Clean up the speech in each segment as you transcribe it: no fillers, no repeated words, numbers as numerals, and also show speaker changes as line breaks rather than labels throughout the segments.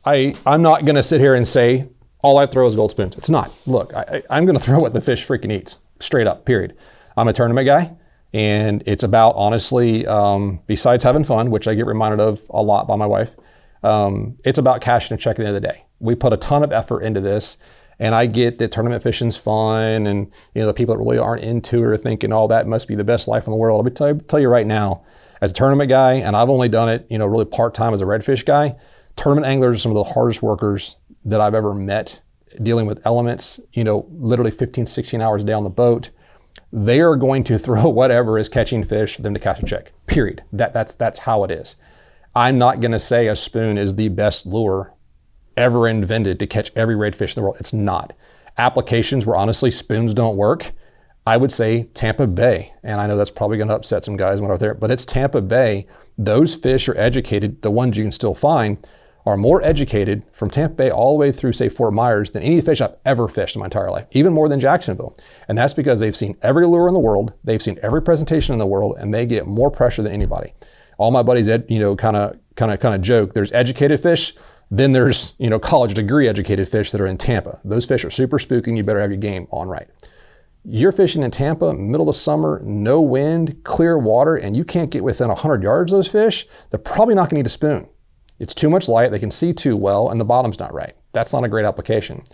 I'm not going to sit here and say all I throw is gold spoons. It's not. Look, I'm going to throw what the fish freaking eats, straight up, period. I'm a tournament guy, and it's about, honestly, besides having fun, which I get reminded of a lot by my wife, it's about cashing a check at the end of the day. We put a ton of effort into this, and I get that tournament fishing's fun, and the people that really aren't into it are thinking, oh, that must be the best life in the world. Let me tell you right now, as a tournament guy, and I've only done it, really part-time as a redfish guy, tournament anglers are some of the hardest workers that I've ever met, dealing with elements, literally 15, 16 hours a day on the boat. They are going to throw whatever is catching fish for them to cash a check, period. That's how it is. I'm not going to say a spoon is the best lure ever invented to catch every redfish in the world. It's not. Applications where honestly spoons don't work, I would say Tampa Bay. And I know that's probably going to upset some guys when I'm out there, but it's Tampa Bay. Those fish are educated. The ones you can still find are more educated from Tampa Bay all the way through, say, Fort Myers than any fish I've ever fished in my entire life, even more than Jacksonville. And that's because they've seen every lure in the world, they've seen every presentation in the world, and they get more pressure than anybody. All my buddies, kind of joke. There's educated fish, then there's college degree educated fish that are in Tampa. Those fish are super spooky, and you better have your game on right. You're fishing in Tampa, middle of summer, no wind, clear water, and you can't get within 100 yards of those fish. They're probably not going to need a spoon. It's too much light, they can see too well, and the bottom's not right. That's not a great application.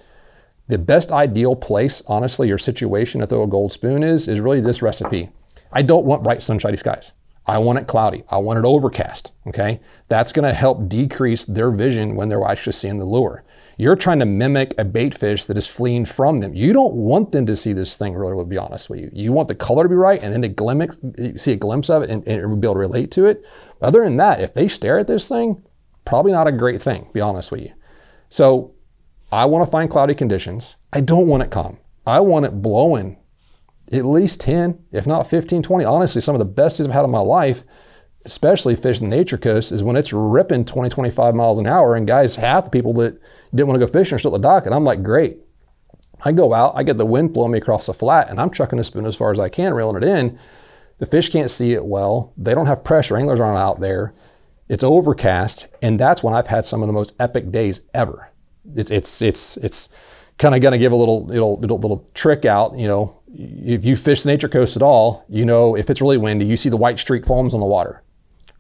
The best ideal place, honestly, your situation to throw a gold spoon is really this recipe. I don't want bright sunshiny skies. I want it cloudy. I want it overcast, okay? That's gonna help decrease their vision when they're actually seeing the lure. You're trying to mimic a bait fish that is fleeing from them. You don't want them to see this thing, really, to be honest with you. You want the color to be right and then to see a glimpse of it and be able to relate to it. Other than that, if they stare at this thing, probably not a great thing, to be honest with you. So I want to find cloudy conditions. I don't want it calm. I want it blowing at least 10, if not 15, 20. Honestly, some of the best days I've had in my life, especially fishing the Nature Coast, is when it's ripping 20, 25 miles an hour, and guys, half the people that didn't want to go fishing are still at the dock, and I'm like, great. I go out, I get the wind blowing me across the flat, and I'm chucking the spoon as far as I can, reeling it in. The fish can't see it well. They don't have pressure. Anglers aren't out there. It's overcast, and that's when I've had some of the most epic days ever. It's kind of gonna give a little trick out. If you fish the Nature Coast at all, if it's really windy, you see the white streak foams on the water.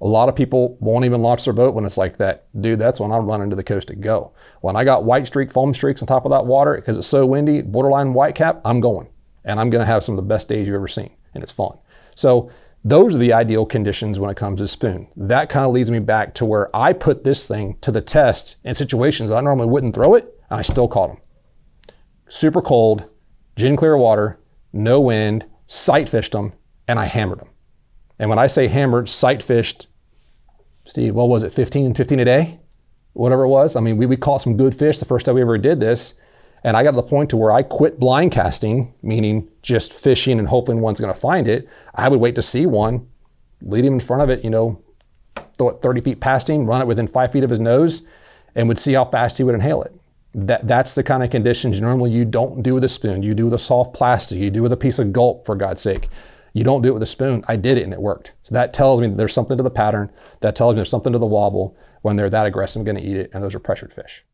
A lot of people won't even launch their boat when it's like that. Dude, that's when I'm running to the coast to go. When I got white streak foam streaks on top of that water because it's so windy, borderline white cap, I'm going, and I'm gonna have some of the best days you've ever seen, and it's fun. So those are the ideal conditions when it comes to spoon. That kind of leads me back to where I put this thing to the test in situations that I normally wouldn't throw it, and I still caught them. Super cold, gin clear water, no wind, sight fished them, and I hammered them. And when I say hammered, sight fished, Steve, what was it, 15 a day? Whatever it was. I mean, we caught some good fish the first time we ever did this. And I got to the point to where I quit blind casting, meaning just fishing and hoping one's going to find it. I would wait to see one, lead him in front of it, throw it 30 feet past him, run it within 5 feet of his nose, and would see how fast he would inhale it. That's the kind of conditions normally you don't do with a spoon. You do with a soft plastic. You do with a piece of gulp, for God's sake. You don't do it with a spoon. I did it and it worked. So that tells me that there's something to the pattern. That tells me there's something to the wobble. When they're that aggressive, I'm going to eat it, and those are pressured fish.